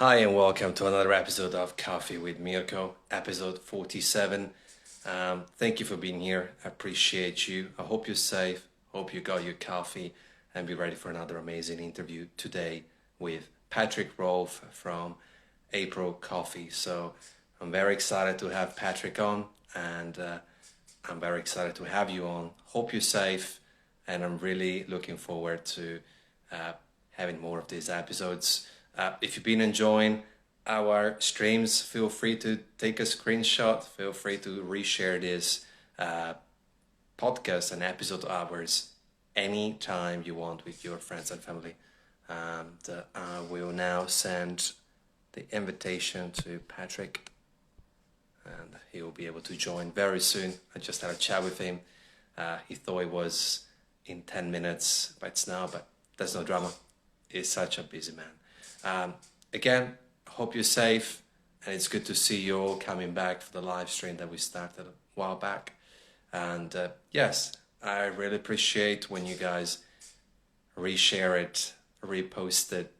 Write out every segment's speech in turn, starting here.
Hi and welcome to another episode of Coffee with Mirko, episode 47. Thank you for being here. I appreciate you. I hope you're safe. Hope you got your coffee and be ready for another amazing interview today with Patrik Rolf from April Coffee. So I'm very excited to have Patrik on and I'm very excited to have you on. Hope you're safe and I'm really looking forward to having more of these episodes. If you've been enjoying our streams, feel free to take a screenshot. Feel free to reshare this podcast and episode hours anytime you want with your friends and family. I will now send the invitation to Patrik and he will be able to join very soon. I just had a chat with him. He thought it was in 10 minutes, but it's now, but there's no drama. He's such a busy man. Again, hope you're safe and it's good to see you all coming back for the live stream that we started a while back. And yes, I really appreciate when you guys reshare it, repost it,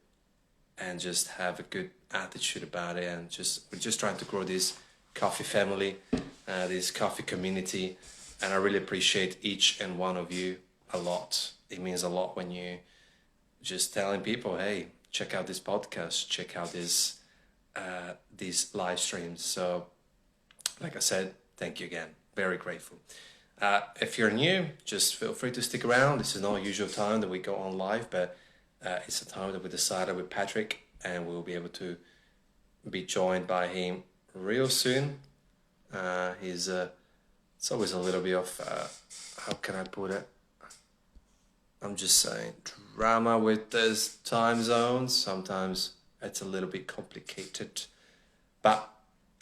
and just have a good attitude about it. And we're just trying to grow this coffee family, this coffee community. And I really appreciate each and one of you a lot. It means a lot when you just telling people, hey, check out this podcast, check out these live streams. So, like I said, thank you again. Very grateful. If you're new, just feel free to stick around. This is not a usual time that we go on live, but it's a time that we decided with Patrik, and we'll be able to be joined by him real soon. It's always a little bit of, how can I put it? I'm just saying, drama with this time zones. Sometimes it's a little bit complicated. But,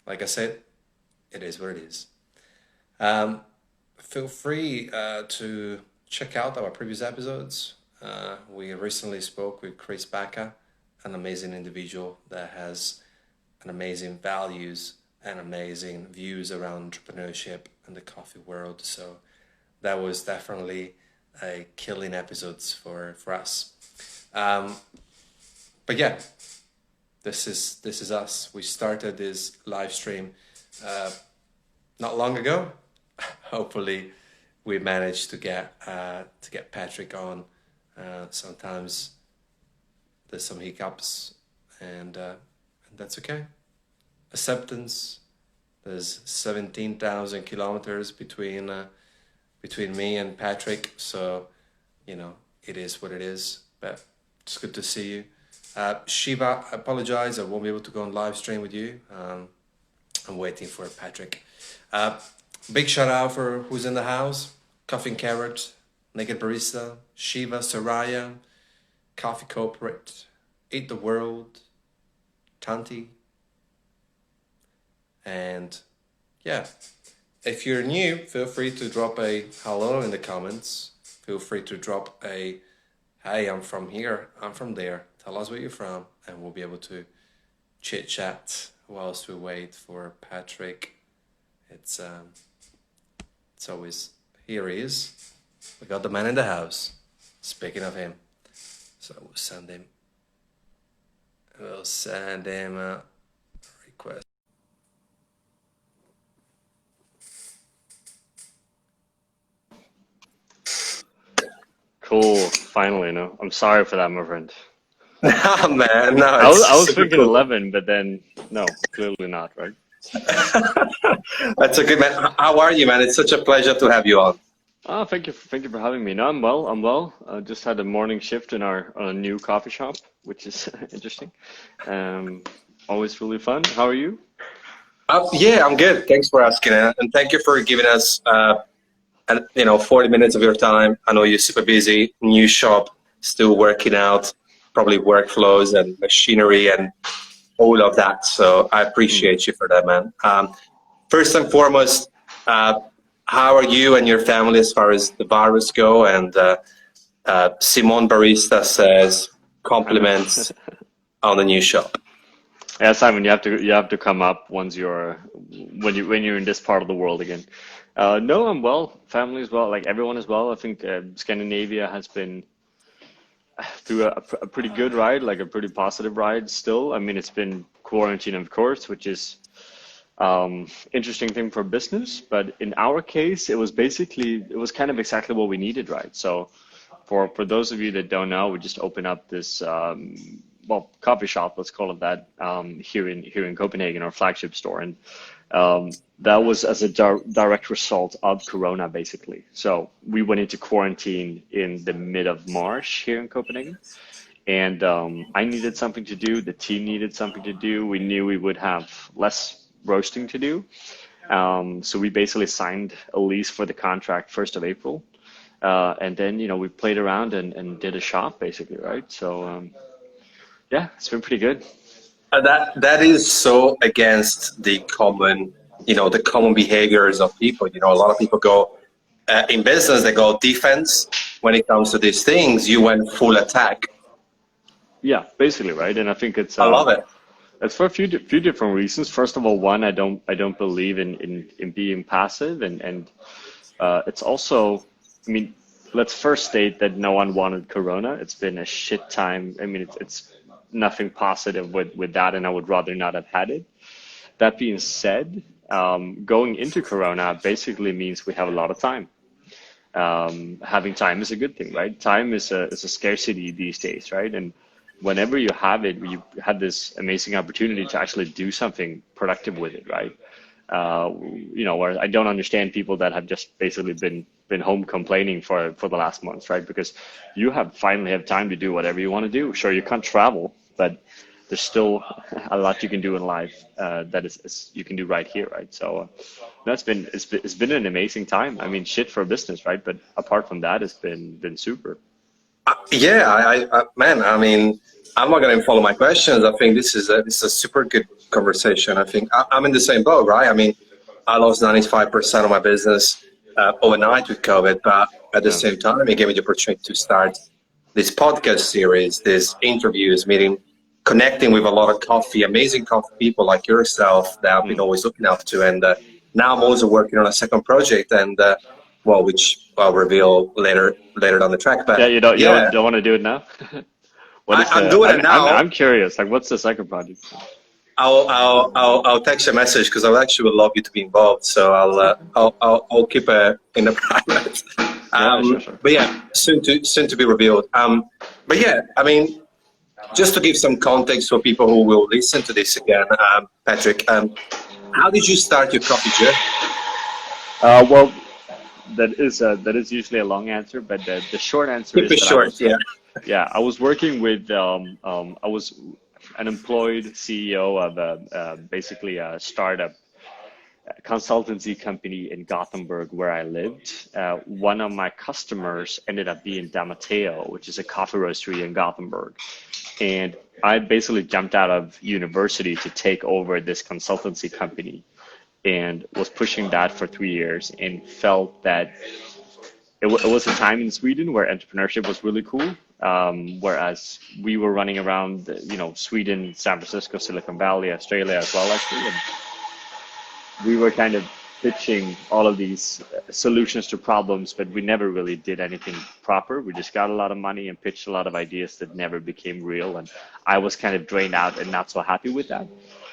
like I said, it is what it is. Feel free to check out our previous episodes. We recently spoke with Chris Baca, an amazing individual that has an amazing values and amazing views around entrepreneurship and the coffee world. So that was definitely a killing episodes for us. But yeah, this is us. We started this live stream not long ago. Hopefully we managed to get Patrik on. Sometimes there's some hiccups and that's okay. Acceptance. There's 17,000 kilometers between me and Patrik, so it is what it is, but it's good to see you. Shiva, I apologize, I won't be able to go on live stream with you. I'm waiting for Patrik. Big shout out for who's in the house: Coffee and Carrot, Naked Barista, Shiva, Soraya, Coffee Corporate, Eat the World, Tanti, and yeah. If you're new, feel free to drop a hello in the comments. Feel free to drop a, hey, I'm from here, I'm from there. Tell us where you're from, and we'll be able to chit chat whilst we wait for Patrik. It's always, here he is. We got the man in the house. Speaking of him, so we'll send him a request. Cool. Finally, no. I'm sorry for that, my friend. Nah, man, no, I was, it's I was super thinking cool. 11, but then no, clearly not, right? That's a good man. How are you, man? It's such a pleasure to have you on. Oh, thank you for having me. No, I'm well. I'm well. Just had a morning shift in our new coffee shop, which is interesting. Um, Always really fun. How are you? Yeah, I'm good. Thanks for asking, and thank you for giving us 40 minutes of your time. I know you're super busy, new shop, still working out, probably workflows and machinery and all of that. So I Mm. appreciate you for that, man. First and foremost, how are you and your family as far as the virus go? And Simon Barista says compliments on the new shop. Yeah, Simon, you have to come up once when you're in this part of the world again. No, I'm well. Family is well. Like everyone is well. I think Scandinavia has been through a pretty good ride, like a pretty positive ride still. I mean, it's been quarantine, of course, which is interesting thing for business. But in our case, it was kind of exactly what we needed, right? So for those of you that don't know, we just opened up this well, coffee shop, let's call it that, here in Copenhagen, our flagship store, and that was as a direct result of Corona, basically. So we went into quarantine in the mid of March here in Copenhagen, and I needed something to do. The team needed something to do. We knew we would have less roasting to do, so we basically signed a lease for the contract 1st of April, and then we played around and did a shop, basically, right? So yeah, it's been pretty good. That is so against the common, the common behaviors of people. A lot of people go in business, they go defense. When it comes to these things, you went full attack. Yeah, basically, right? And I think it's I love it. it's for a few different reasons. First of all, one, I don't believe in being passive, and it's also, I mean, let's first state that no one wanted Corona. It's been a shit time. I mean, it's nothing positive with that, and I would rather not have had it. That being said, going into Corona basically means we have a lot of time. Having time is a good thing, right? Time is a scarcity these days, right? And whenever you have it, you have this amazing opportunity to actually do something productive with it, right? Where I don't understand people that have just basically been home complaining for the last month, right? Because you finally have time to do whatever you want to do. Sure, you can't travel, but there's still a lot you can do in life that is you can do right here, right? So it's been an amazing time. I mean, shit for business, right? But apart from that, it's been super. Yeah, man, I mean, I'm not going to follow my questions. I think this is a super good conversation. I think I'm in the same boat, right? I mean, I lost 95% of my business overnight with COVID, but at the Yeah. same time, it gave me the opportunity to start this podcast series, these interviews, meeting, connecting with a lot of amazing coffee people like yourself that I've been Mm. always looking up to. And now I'm also working on a second project, and which I'll reveal later down the track. Yeah, But you yeah, don't want to do it now? What is I'm the? doing it now. I'm curious. Like, what's the second project? I'll text you a message because I actually would love you to be involved. So I'll keep it in the private. Yeah, sure. But yeah, soon to be revealed. But yeah, I mean, just to give some context for people who will listen to this again, Patrick, how did you start your coffee journey? Well, that is usually a long answer, but the short answer Keep is it that short. Yeah. I was working with I was an employed CEO of basically a startup consultancy company in Gothenburg where I lived. One of my customers ended up being San Mateo, which is a coffee roastery in Gothenburg. And I basically jumped out of university to take over this consultancy company and was pushing that for 3 years and felt that it was a time in Sweden where entrepreneurship was really cool. Whereas we were running around, Sweden, San Francisco, Silicon Valley, Australia as well, actually. And we were kind of pitching all of these solutions to problems, but we never really did anything proper. We just got a lot of money and pitched a lot of ideas that never became real. And I was kind of drained out and not so happy with that.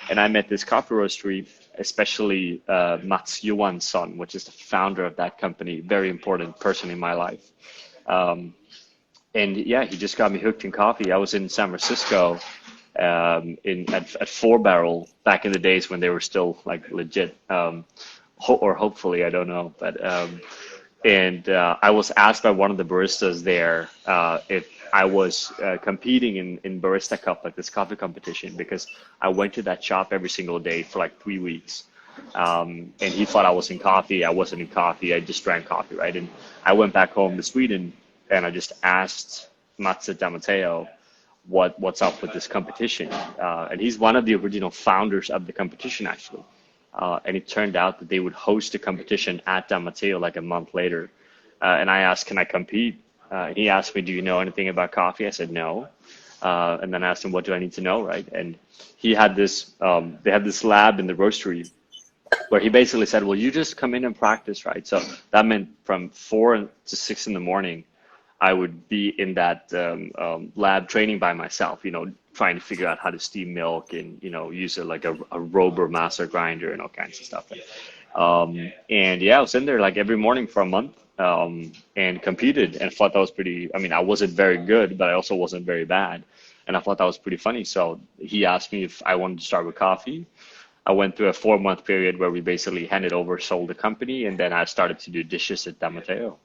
And I met this coffee roastery, especially Mats Johansson, which is the founder of that company, very important person in my life. And yeah, he just got me hooked in coffee. I was in San Francisco at Four Barrel back in the days when they were still like legit, or hopefully, I don't know. But I was asked by one of the baristas there if I was competing in Barista Cup, like this coffee competition, because I went to that shop every single day for like 3 weeks. And he thought I was in coffee. I wasn't in coffee. I just drank coffee, right? And I went back home to Sweden and I just asked Mats at San Mateo what's up with this competition. And he's one of the original founders of the competition, actually. And it turned out that they would host a competition at San Mateo like a month later. And I asked, can I compete? And he asked me, do you know anything about coffee? I said, no. And then I asked him, what do I need to know, right? And he had this, they had this lab in the roastery where he basically said, well, you just come in and practice, right? So that meant from 4 to 6 in the morning, I would be in that lab training by myself, trying to figure out how to steam milk and, use like a Rober master grinder and all kinds of stuff. And yeah, I was in there like every morning for a month, and competed, and thought that was pretty, I mean, I wasn't very good, but I also wasn't very bad. And I thought that was pretty funny. So he asked me if I wanted to start with coffee. I went through a 4 month period where we basically handed over, sold the company, and then I started to do dishes at San Mateo.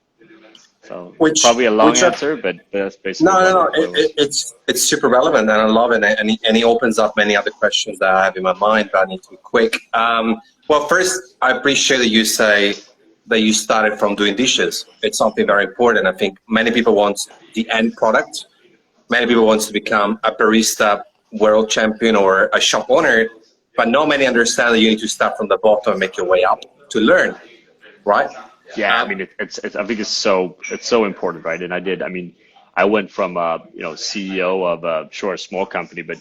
So probably a long Which answer, but that's No, basically no, no. what it was. It's super relevant, and I love it, and it opens up many other questions that I have in my mind, but I need to be quick. Well, first, I appreciate that you say that you started from doing dishes. It's something very important. I think many people want the end product. Many people want to become a barista, world champion, or a shop owner, but not many understand that you need to start from the bottom and make your way up to learn, right? Yeah, I mean, it's I think it's so important, right? And I mean, I went from CEO of a small company, but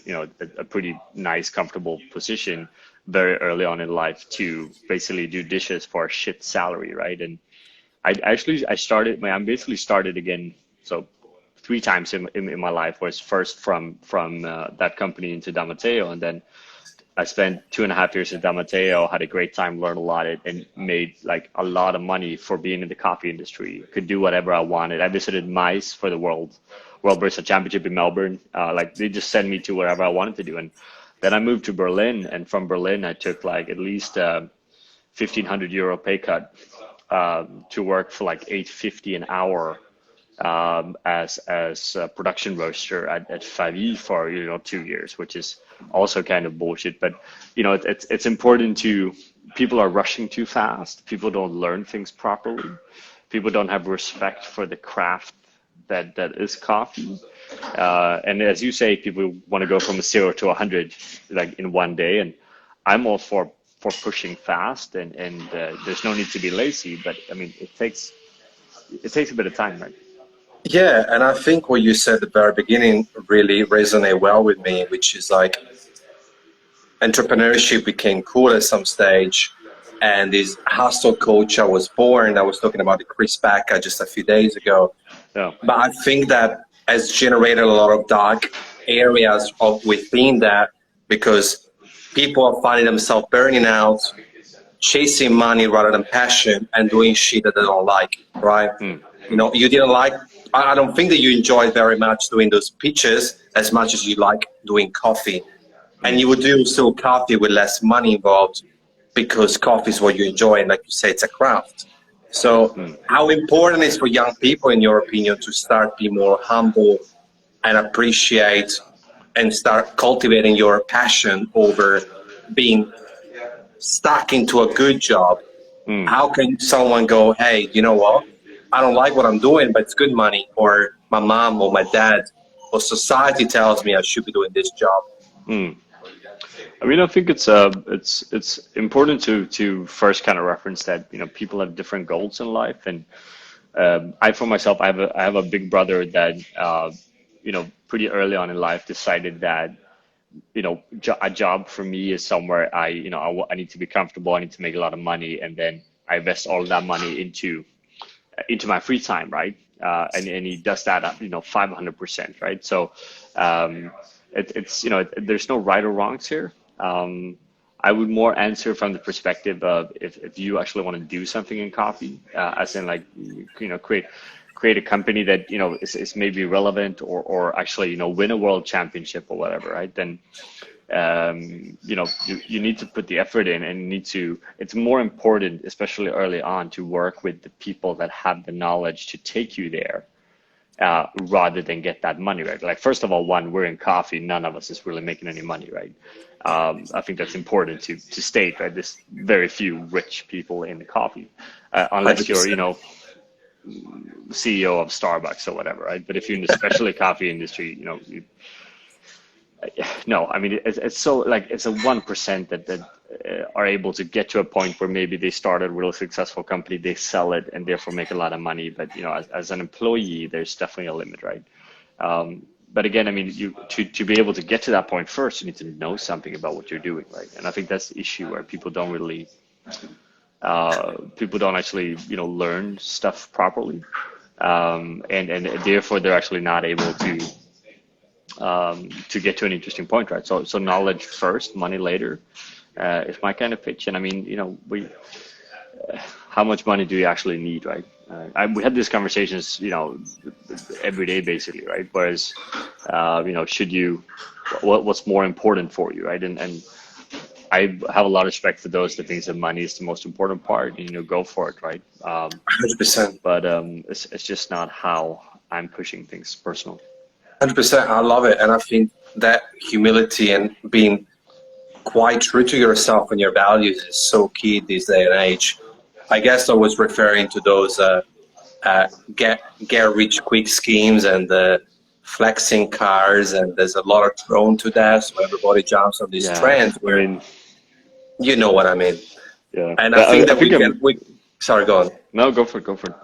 a pretty nice, comfortable position very early on in life to basically do dishes for a shit salary, right? And I basically started again, so 3 times in my life. Was first from that company into Damateo, and then I spent 2.5 years at San Mateo, had a great time, learned a lot, and made like a lot of money for being in the coffee industry. Could do whatever I wanted. I visited MICE for the World Barista Championship in Melbourne. Like they just sent me to wherever I wanted to do. And then I moved to Berlin, and from Berlin I took like at least 1,500 euro pay cut to work for like 850 an hour as a production roaster at 5E for 2 years, which is also kind of bullshit. But it's important to, people are rushing too fast. People don't learn things properly. People don't have respect for the craft that is coffee. And as you say, people want to go from a 0 to 100 like in one day. And I'm all for pushing fast, and there's no need to be lazy. But I mean, it takes a bit of time, right? Yeah, and I think what you said at the very beginning really resonate well with me, which is like entrepreneurship became cool at some stage, and this hustle culture was born. I was talking about the Chris Backer just a few days ago, Yeah. but I think that has generated a lot of dark areas of within that, because people are finding themselves burning out, chasing money rather than passion, and doing shit that they don't like, right? You didn't like, I don't think that you enjoyed very much doing those pitches as much as you like doing coffee. And you would do still coffee with less money involved, because coffee is what you enjoy, and like you say, it's a craft. So how important is for young people, in your opinion, to start be more humble and appreciate and start cultivating your passion over being stuck into a good job? How can someone go, hey, you know what? I don't like what I'm doing, but it's good money, or my mom or my dad or society tells me I should be doing this job. I mean, I think it's important to first kind of reference that people have different goals in life, and I for myself I have a big brother that pretty early on in life decided that a job for me is somewhere I need to be comfortable, I need to make a lot of money, and then I invest all of that money into my free time, right? And he does that at 500%, right? So it's there's no right or wrongs here. I would more answer from the perspective of if you actually want to do something in coffee, as in like create a company that is maybe relevant, or actually win a world championship or whatever, right? Then you need to put the effort in, and it's more important, especially early on, to work with the people that have the knowledge to take you there, rather than get that money, right? Like, first of all, we're in coffee, none of us is really making any money, right? I think that's important to state, right? There's very few rich people in the coffee, unless you're CEO of Starbucks or whatever, right? But if you're in the specialty coffee industry, no, I mean, it's so like it's a 1% that are able to get to a point where maybe they started a real successful company, they sell it, and therefore make a lot of money. But as an employee, there's definitely a limit, right? But again, I mean, to be able to get to that point first, you need to know something about what you're doing, right? And I think that's the issue, where people don't actually learn stuff properly. and therefore they're actually not able to get to an interesting point, right? So knowledge first, money later, is my kind of pitch. And I mean, how much money do you actually need, right? We have these conversations, every day basically, right? Whereas, should you, what's more important for you, right? And I have a lot of respect for those that think that money is the most important part, go for it, right? 100%. But it's just not how I'm pushing things personally. 100%. I love it. And I think that humility and being quite true to yourself and your values is so key this day and age. I guess I was referring to those get rich quick schemes and flexing cars, and there's a lot of thrown to that, so everybody jumps on this trend where, you know what I mean. Yeah. And I think that sorry, go on. No, go for it.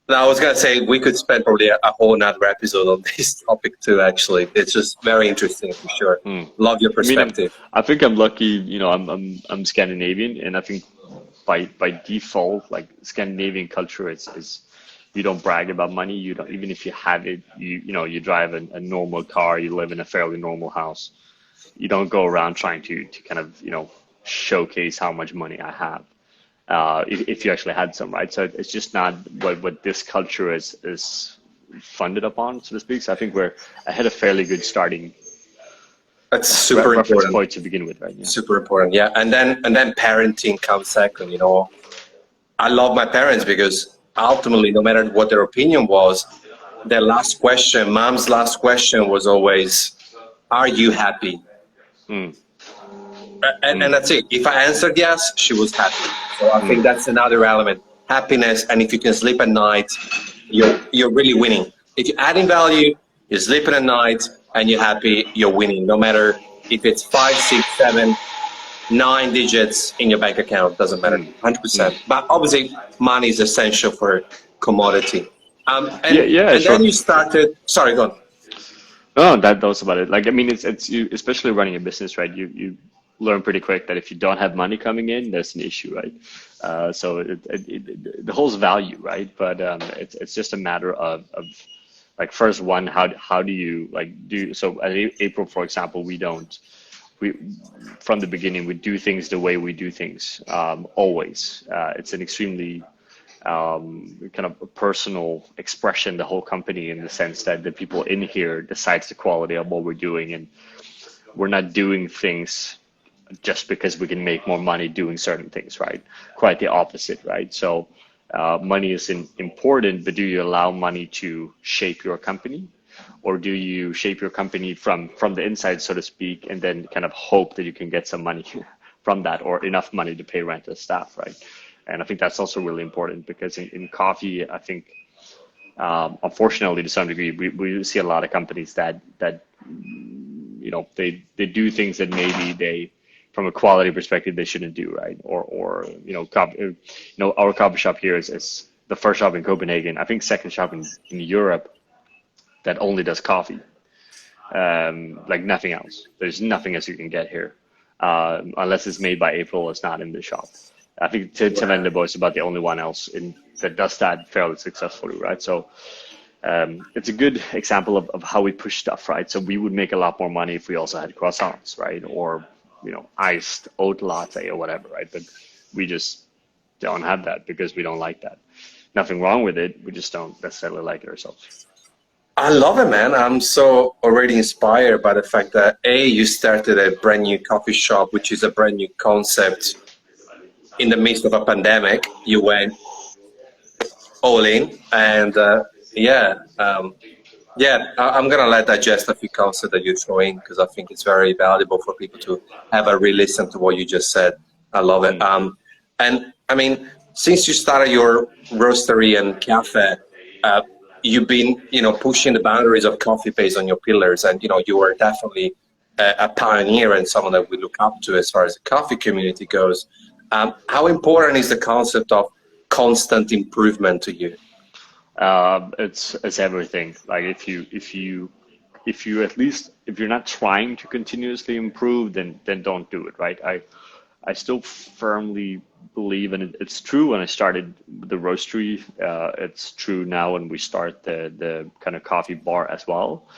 No, I was gonna say we could spend probably a whole nother episode on this topic too. Actually, it's just very interesting for sure. Love your perspective. I think I'm lucky. I'm Scandinavian, and I think by default, like Scandinavian culture, is you don't brag about money. You don't, even if you have it. You drive a normal car. You live in a fairly normal house. You don't go around trying to kind of showcase how much money I have. If you actually had some, right? So it's just not what this culture is funded upon, so to speak. So I think I had a fairly good starting. That's super important point to begin with, right? Yeah. Super important, yeah. And then parenting comes second. I love my parents because ultimately, no matter what their opinion was, their last question, mom's last question, was always, "Are you happy?" And that's it. If I answered yes, she was happy. So I think that's another element, happiness. And if you can sleep at night, you're really winning. If you're adding value, you're sleeping at night, and you're happy, you're winning. No matter if it's 5, 6, 7, 9 digits in your bank account, doesn't matter. 100%. But obviously, money is essential for commodity. And then you started. Sorry, go on. No, that was about it. Like, I mean, it's you, especially running a business, right? You learn pretty quick that if you don't have money coming in, there's an issue, right? So the whole value, right? But it's just a matter of like, first one, how do you do? So at April, for example, we from the beginning we do things the way we do things, always. It's an extremely kind of a personal expression, the whole company, in the sense that the people in here decides the quality of what we're doing, and we're not doing things just because we can make more money doing certain things, right? Quite the opposite, right? So money is important, but do you allow money to shape your company, or do you shape your company from the inside, so to speak, and then kind of hope that you can get some money from that, or enough money to pay rent and staff, right? And I think that's also really important, because in coffee, I think, unfortunately, to some degree, we see a lot of companies that they do things that maybe from a quality perspective, they shouldn't do, right? Or our coffee shop here is the first shop in Copenhagen, I think second shop in Europe, that only does coffee, like nothing else. There's nothing else you can get here, unless it's made by April. It's not in the shop. I think Tevendebo is about the only one else that does that fairly successfully, right? So it's a good example of how we push stuff, right? So we would make a lot more money if we also had croissants, right? Or iced oat latte or whatever, right? But we just don't have that because we don't like that. Nothing wrong with it. We just don't necessarily like it ourselves. I love it, man. I'm so already inspired by the fact that you started a brand new coffee shop, which is a brand new concept. In the midst of a pandemic, you went all in, and I'm gonna let digest a few concepts that you throw in, because I think it's very valuable for people to have a re-listen to what you just said. I love it. And I mean, since you started your roastery and cafe, you've been pushing the boundaries of coffee based on your pillars, and you were definitely a pioneer and someone that we look up to as far as the coffee community goes. How important is the concept of constant improvement to you? It's everything. Like if you at least, if you're not trying to continuously improve, then don't do it, right? I still firmly believe, and it's true when I started the roastery. It's true now when we start the kind of coffee bar as well.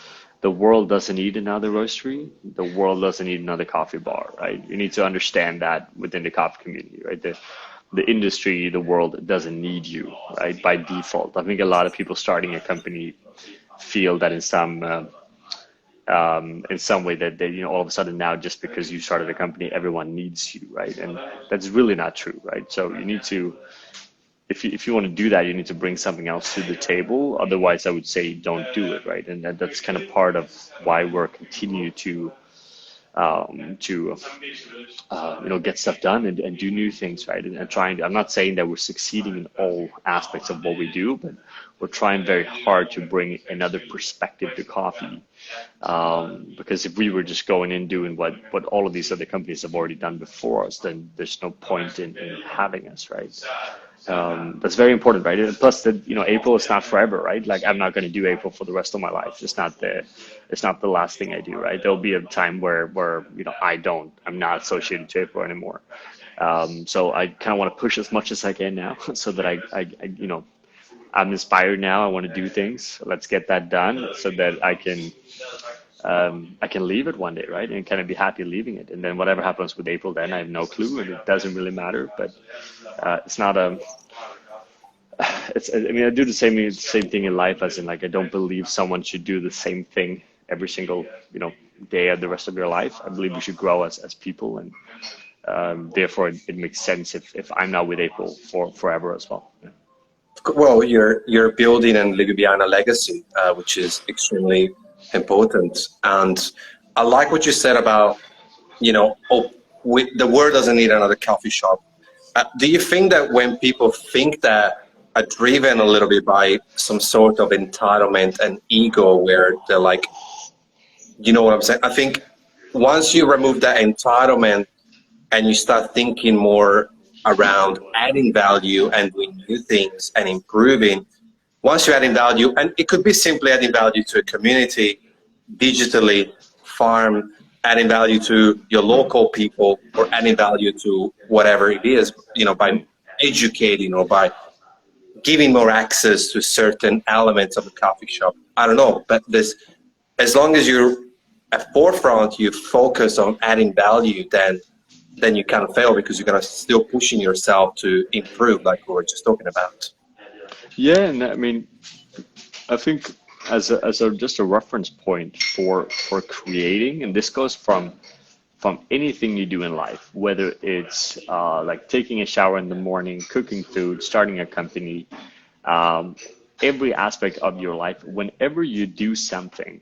The world doesn't need another roastery. The world doesn't need another coffee bar, right? You need to understand that within the coffee community, right? The industry, the world doesn't need you, right? By default. I think a lot of people starting a company feel that in some way that they, all of a sudden now just because you started a company, everyone needs you, right? And that's really not true, right? So you need to, if you want to do that, you need to bring something else to the table. Otherwise, I would say don't do it, right? And that's kind of part of why we're continue to get stuff done and do new things, right? And trying to, I'm not saying that we're succeeding in all aspects of what we do, but we're trying very hard to bring another perspective to coffee. Because if we were just going in doing what all of these other companies have already done before us, then there's no point in having us, right? That's very important, right? And plus, April is not forever, right? Like I'm not going to do April for the rest of my life. It's not the last thing I do, right? There'll be a time where I'm not associated to April anymore. So I kind of want to push as much as I can now, so that I'm inspired now. I want to do things. Let's get that done so that I can leave it one day, right? And kind of be happy leaving it. And then whatever happens with April, then I have no clue, and it doesn't really matter. But it's not a. I do the same thing in life, as in like I don't believe someone should do the same thing every single day of the rest of your life. I believe we should grow as people, and therefore it makes sense if I'm not with April for forever as well. Yeah. Well, you're building and leaving behind a legacy, which is extremely important. And I like what you said about, the world doesn't need another coffee shop. Do you think that when people think that are driven a little bit by some sort of entitlement and ego, where they're like, you know what I'm saying? I think once you remove that entitlement and you start thinking more around adding value and doing new things and improving, once you're adding value, and it could be simply adding value to a community, digitally, farm, adding value to your local people, or adding value to whatever it is, by educating or by giving more access to certain elements of the coffee shop. I don't know, but as long as you're at forefront, you focus on adding value, then you can't fail, because you're gonna still pushing yourself to improve, like we were just talking about. Yeah, and I think as just a reference point for creating, and this goes from anything you do in life, whether it's like taking a shower in the morning, cooking food, starting a company, every aspect of your life. Whenever you do something,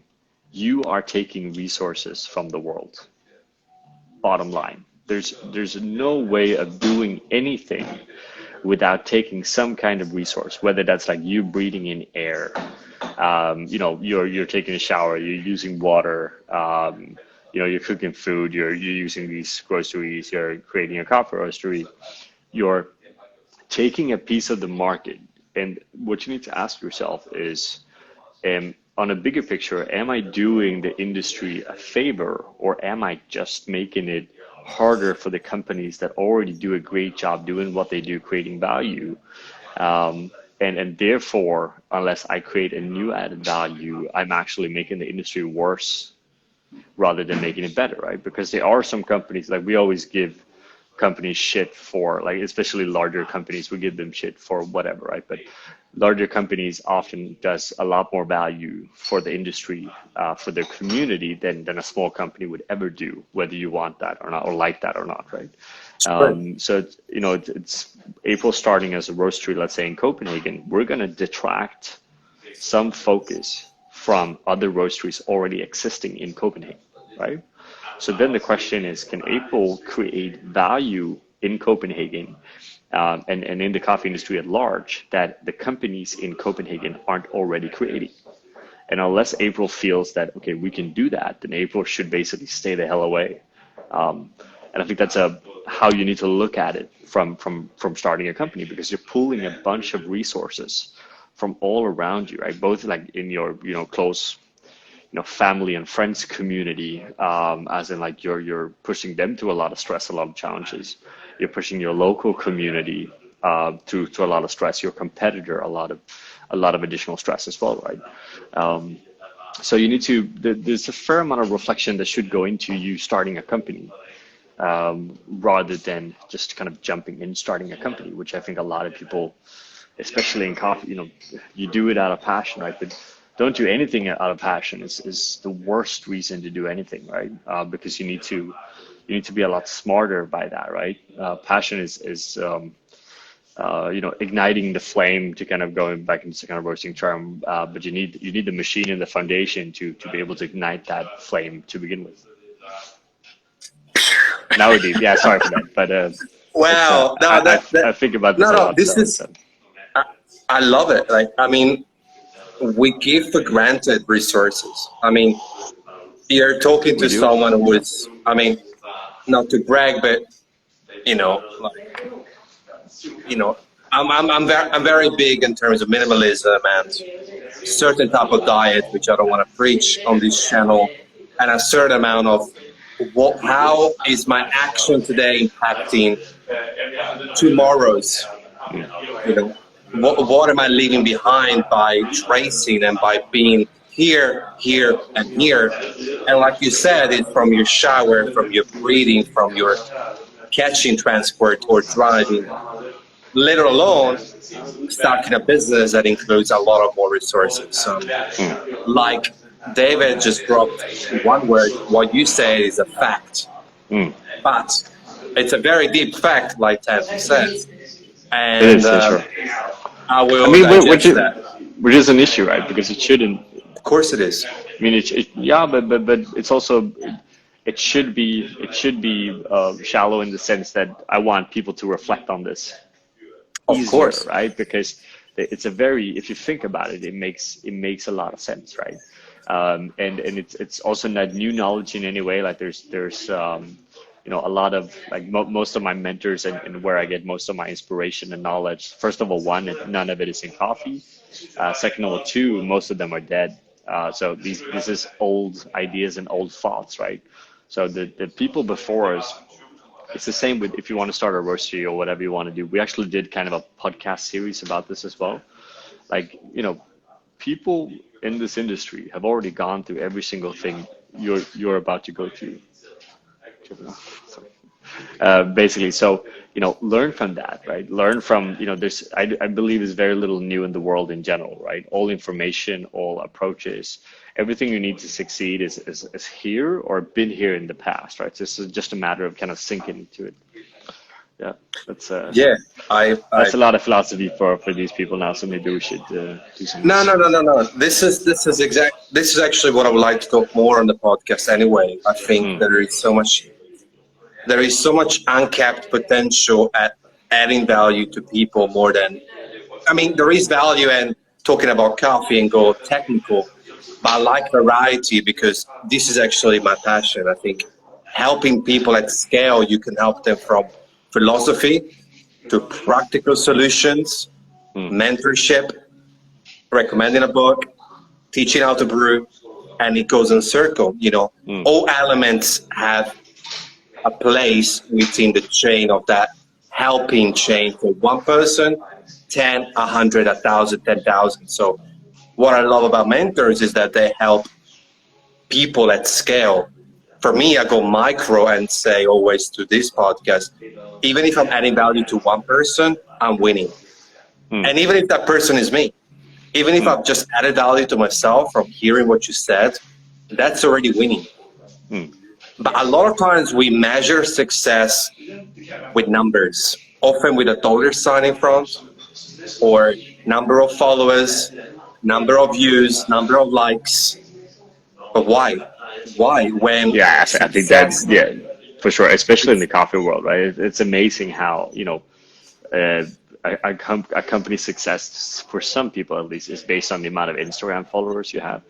you are taking resources from the world. Bottom line, there's no way of doing anything without taking some kind of resource, whether that's like you breathing in air, you're taking a shower, you're using water, you're cooking food, you're using these groceries, you're creating a coffee roastery, you're taking a piece of the market. And what you need to ask yourself is, on a bigger picture, am I doing the industry a favor, or am I just making it harder for the companies that already do a great job doing what they do, creating value? And therefore, unless I create a new added value, I'm actually making the industry worse rather than making it better, right? Because there are some companies, like we always give companies shit for, like especially larger companies, we give them shit for whatever, right? But larger companies often does a lot more value for the industry, for their community than a small company would ever do, whether you want that or not, or like that or not, right? So it's April starting as a roastery, let's say in Copenhagen, we're going to detract some focus from other roasteries already existing in Copenhagen, right? So then the question is, can April create value in Copenhagen and in the coffee industry at large that the companies in Copenhagen aren't already creating? And unless April feels that, okay, we can do that, then April should basically stay the hell away. And I think that's how you need to look at it from starting a company, because you're pulling a bunch of resources from all around you, right? Both like in your close family and friends community, as in like you're pushing them through a lot of stress, a lot of challenges. You're pushing your local community through to a lot of stress. Your competitor, a lot of additional stress as well, right? So you need to. There's a fair amount of reflection that should go into you starting a company, rather than just kind of jumping in starting a company, which I think a lot of people, especially in coffee, you do it out of passion, right? But don't do anything out of passion is the worst reason to do anything, right? Because you need to be a lot smarter by that, right? Passion is igniting the flame, to kind of going back into kind of roasting term, but you need the machine and the foundation to be able to ignite that flame to begin with. Now we're deep. Yeah, sorry for that, but Wow, no, I think about this no, a no, lot. this is, I, I love it. Like, I mean, we give for granted resources. I mean, you're talking to someone who is, I mean, not to brag, but like, I'm very big in terms of minimalism and certain type of diet, which I don't want to preach on this channel, and a certain amount of how is my action today impacting tomorrow's, what am I leaving behind by tracing and by being here, here, and here. And like you said, it's from your shower, from your breathing, from your catching transport or driving, let alone starting a business that includes a lot of more resources. Like David just dropped one word, what you say is a fact, but it's a very deep fact, like Tanvi says, and I will digest that. Which is an issue, right? Because it shouldn't. Of course it is. I mean, yeah, but it's also, it should be shallow in the sense that I want people to reflect on this. Of course, right? Because it's a very, if you think about it, it makes a lot of sense, right? And it's also not new knowledge in any way. Like there's a lot of like most of my mentors and where I get most of my inspiration and knowledge. First of all, one, none of it is in coffee. Second of all, two, most of them are dead. So this is old ideas and old thoughts, right? So the people before us, it's the same with if you want to start a roastery or whatever you want to do. We actually did kind of a podcast series about this as well. Like, people in this industry have already gone through every single thing you're about to go through. Basically, so learn from that, right? Learn from there's I believe is very little new in the world in general, right? All information, all approaches, everything you need to succeed is here or been here in the past, right? So this is just a matter of kind of sinking into it. Yeah, that's that's a lot of philosophy for these people now. So maybe we should do something. No. This is actually what I would like to talk more on the podcast. Anyway, I think there is so much uncapped potential at adding value to people more than, I mean, there is value in talking about coffee and go technical, but I like variety because this is actually my passion. I think helping people at scale, you can help them from philosophy to practical solutions, mentorship, recommending a book, teaching how to brew, and it goes in circle. All elements have a place within the chain of that helping chain for one person, 10, 100, 1,000, 10,000. So what I love about mentors is that they help people at scale. For me, I go micro and say always to this podcast, even if I'm adding value to one person, I'm winning. And even if that person is me, even if I've just added value to myself from hearing what you said, that's already winning. But a lot of times we measure success with numbers, often with a dollar sign in front, or number of followers, number of views, number of likes. But why? Why? When I think that's for sure, especially in the coffee world, right? It's amazing how a company's success, for some people at least, is based on the amount of Instagram followers you have.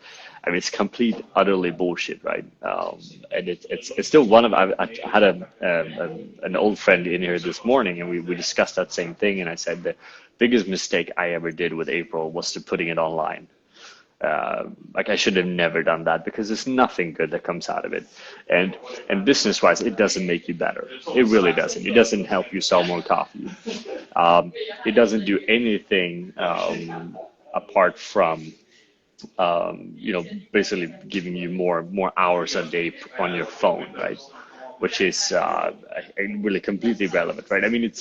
I mean, it's complete, utterly bullshit, right? And it's still one of, I had an old friend in here this morning, and we discussed that same thing. And I said the biggest mistake I ever did with April was to putting it online. like I should have never done that, because there's nothing good that comes out of it. And business wise, it doesn't make you better. It really doesn't. It doesn't help you sell more coffee. It doesn't do anything apart from basically giving you more hours a day on your phone, right? Which is really completely relevant, right? I mean,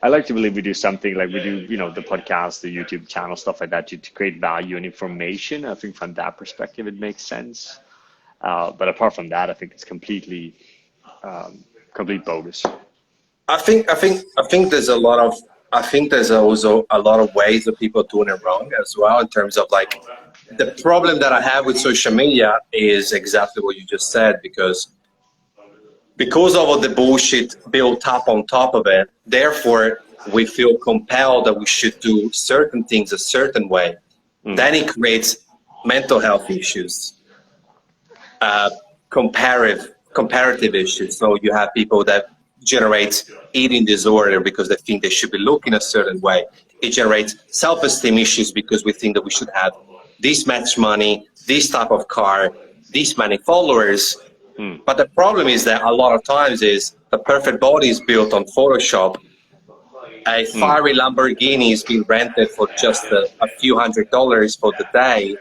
I like to believe we do something like we do, the podcast, the YouTube channel, stuff like that, to create value and information. I think from that perspective, it makes sense. But apart from that, I think it's complete bogus. I think there's also a lot of ways of people doing it wrong as well, in terms of like, the problem that I have with social media is exactly what you just said, because of all the bullshit built up on top of it, therefore we feel compelled that we should do certain things a certain way. Then it creates mental health issues, comparative issues. So you have people that generate eating disorder because they think they should be looking a certain way. It generates self-esteem issues because we think that we should have this much money, this type of car, this many followers. But the problem is that a lot of times is the perfect body is built on Photoshop. A fiery Lamborghini is being rented for just a few $100s for the day,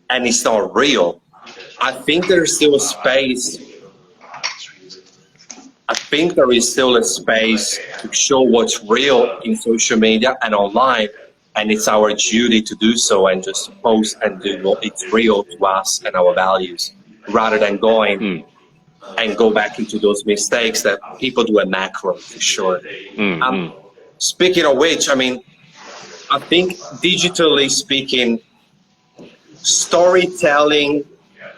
and it's not real. I think there's still a space. I think there is still a space to show what's real in social media and online, and it's our duty to do so and just post and do what it's real to us and our values, rather than going and go back into those mistakes that people do at macro, for sure. Speaking of which, I mean, I think digitally speaking, storytelling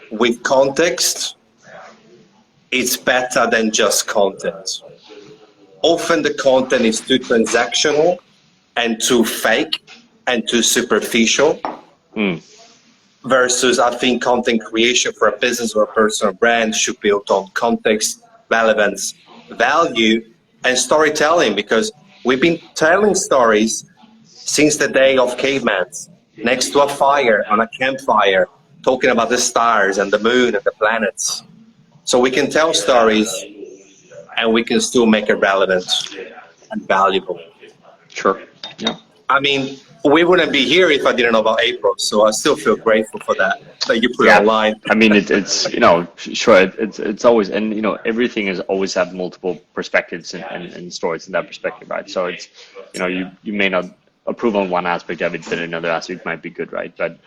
with context is better than just content. Often the content is too transactional and too fake and too superficial. Versus, I think content creation for a business or a personal brand should be built on context, relevance, value, and storytelling, because we've been telling stories since the day of cavemen, next to a fire, on a campfire, talking about the stars and the moon and the planets. So we can tell stories and we can still make it relevant and valuable. Sure. Yeah. I mean, we wouldn't be here if I didn't know about April, so I still feel grateful for that you put it online. I mean, it's sure, it's always, and everything is always have multiple perspectives and stories in that perspective, right? So it's, you may not approve on one aspect of it, but another aspect might be good, right? But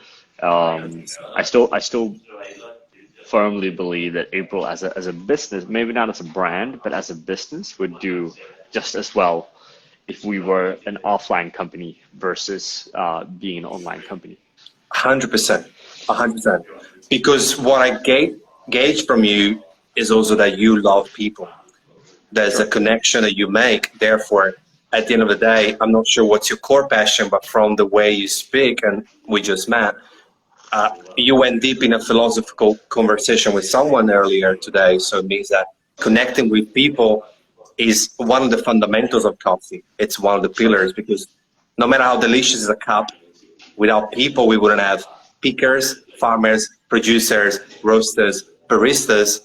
I still firmly believe that April as a business, maybe not as a brand, but as a business, would do just as well if we were an offline company versus being an online company. 100%. Because what I gauge from you is also that you love people. There's a connection that you make. Therefore, at the end of the day, I'm not sure what's your core passion, but from the way you speak, and we just met, you went deep in a philosophical conversation with someone earlier today. So it means that connecting with people is one of the fundamentals of coffee. It's one of the pillars, because no matter how delicious is a cup, without people, we wouldn't have pickers, farmers, producers, roasters, baristas,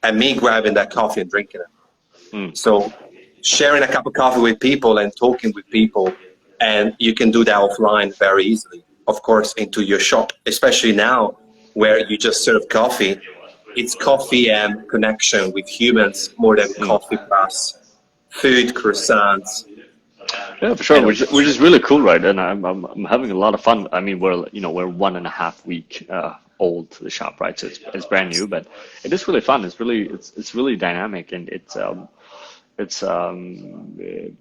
and me grabbing that coffee and drinking it. So sharing a cup of coffee with people and talking with people, and you can do that offline very easily. Of course, into your shop, especially now where you just serve coffee. It's coffee and connection with humans more than coffee plus food, croissants. Yeah, for sure, which is really cool, right? And I'm having a lot of fun. I mean, we're 1.5 week old, the shop, right? So it's brand new, but it is really fun. It's really dynamic, and it's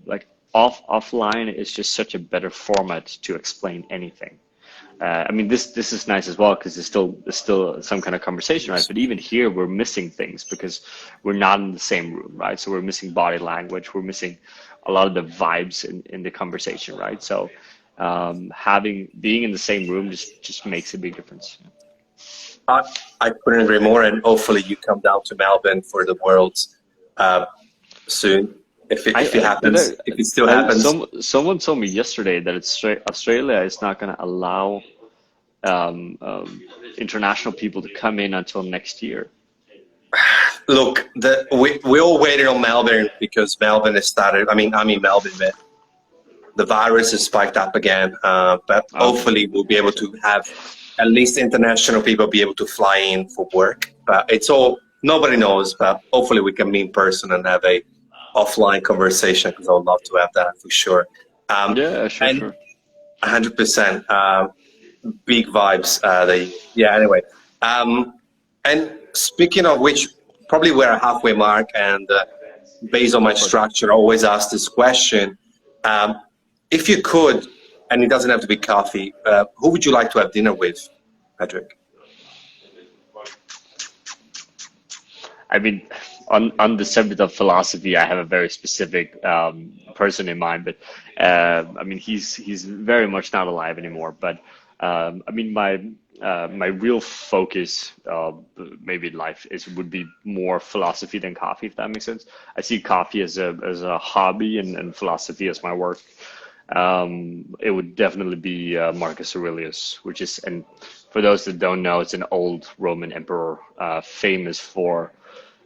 like offline is just such a better format to explain anything. I mean, this is nice as well, because it's still some kind of conversation, right? But even here, we're missing things because we're not in the same room, right? So we're missing body language, we're missing a lot of the vibes in the conversation, right? So being in the same room just makes a big difference. I couldn't agree more, and hopefully you come down to Melbourne for the Worlds soon. If it happens, if it still happens. Someone told me yesterday that Australia is not going to allow international people to come in until next year? Look, we all waited on Melbourne because Melbourne has started. I mean, I'm in Melbourne, but the virus has spiked up again. But hopefully, we'll be able to have at least international people be able to fly in for work. But it's all, nobody knows. But hopefully, we can meet in person and have a offline conversation, because I would love to have that for sure. Yeah, sure, and sure. 100%. Big vibes. Yeah. Anyway, and speaking of which, probably we're a halfway mark, and based on my structure, I always ask this question: if you could, and it doesn't have to be coffee, who would you like to have dinner with, Patrick? I mean, on the subject of philosophy, I have a very specific person in mind, but I mean, he's very much not alive anymore. But I mean, my real focus, maybe in life, would be more philosophy than coffee, if that makes sense. I see coffee as a hobby, and philosophy as my work. It would definitely be Marcus Aurelius, which is, and for those that don't know, it's an old Roman emperor, famous for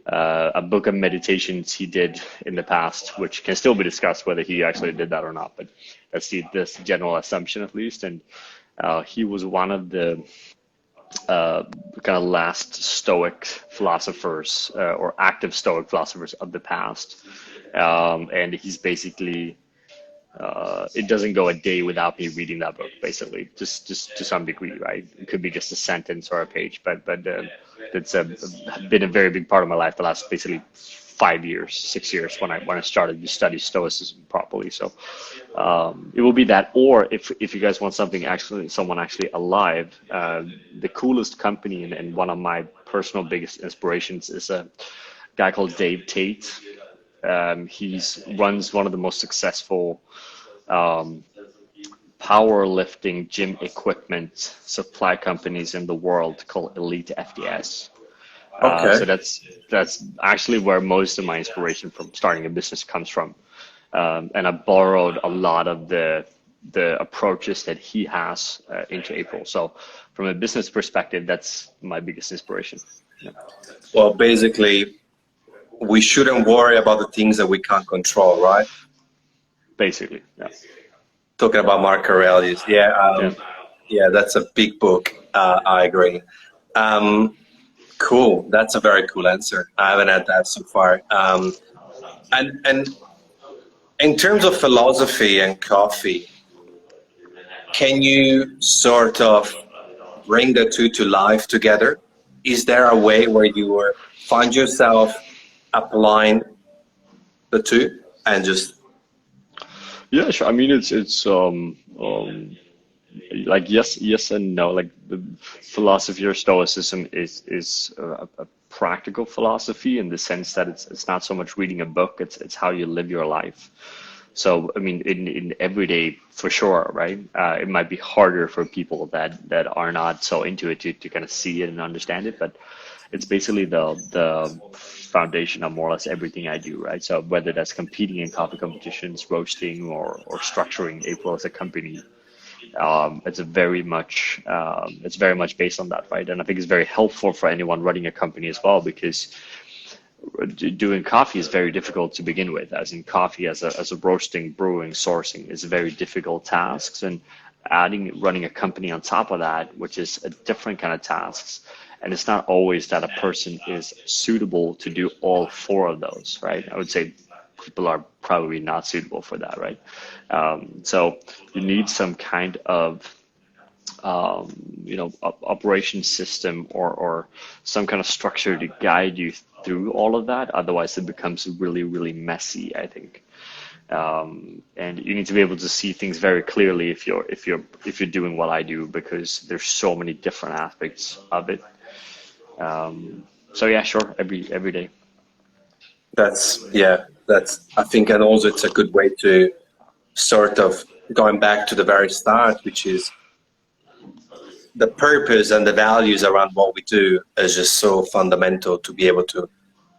a book of meditations he did in the past, which can still be discussed whether he actually did that or not. But that's the general assumption, at least. And he was one of the kind of last Stoic philosophers, or active Stoic philosophers of the past. And he's basically, it doesn't go a day without me reading that book, basically, just to some degree, right? It could be just a sentence or a page, but it's been a very big part of my life the last basically 5 years, 6 years, when I started to study Stoicism properly. So it will be that, or if you guys want someone actually alive, the coolest company and one of my personal biggest inspirations is a guy called Dave Tate. He runs one of the most successful powerlifting gym equipment supply companies in the world, called Elite FDS. Okay. So that's actually where most of my inspiration from starting a business comes from. And I borrowed a lot of the approaches that he has into April. So from a business perspective, that's my biggest inspiration. Yeah. Well, basically, we shouldn't worry about the things that we can't control, right? Basically, yeah. Talking about Mark Aurelius, yeah, that's a big book. I agree. Cool. That's a very cool answer. I haven't had that so far. And in terms of philosophy and coffee, can you sort of bring the two to life together? Is there a way where you find yourself applying the two and just? Yeah, sure. I mean, it's like yes and no. Like, the philosophy or Stoicism is a practical philosophy, in the sense that it's not so much reading a book, it's how you live your life. So I mean, in everyday, for sure, right? It might be harder for people that are not so into it to kind of see it and understand it, but it's basically the foundation of more or less everything I do, right? So whether that's competing in coffee competitions, roasting, or structuring April as a company, it's very much based on that, right? And I think it's very helpful for anyone running a company as well, because doing coffee is very difficult to begin with. As in, coffee as a roasting, brewing, sourcing is very difficult tasks, and running a company on top of that, which is a different kind of tasks. And it's not always that a person is suitable to do all four of those, right? I would say people are probably not suitable for that, right? So you need some kind of operation system or some kind of structure to guide you through all of that. Otherwise, it becomes really, really messy, I think. And you need to be able to see things very clearly if you're doing what I do, because there's so many different aspects of it. So yeah, sure, every day. That's I think, and also it's a good way to sort of going back to the very start, which is the purpose and the values around what we do is just so fundamental to be able to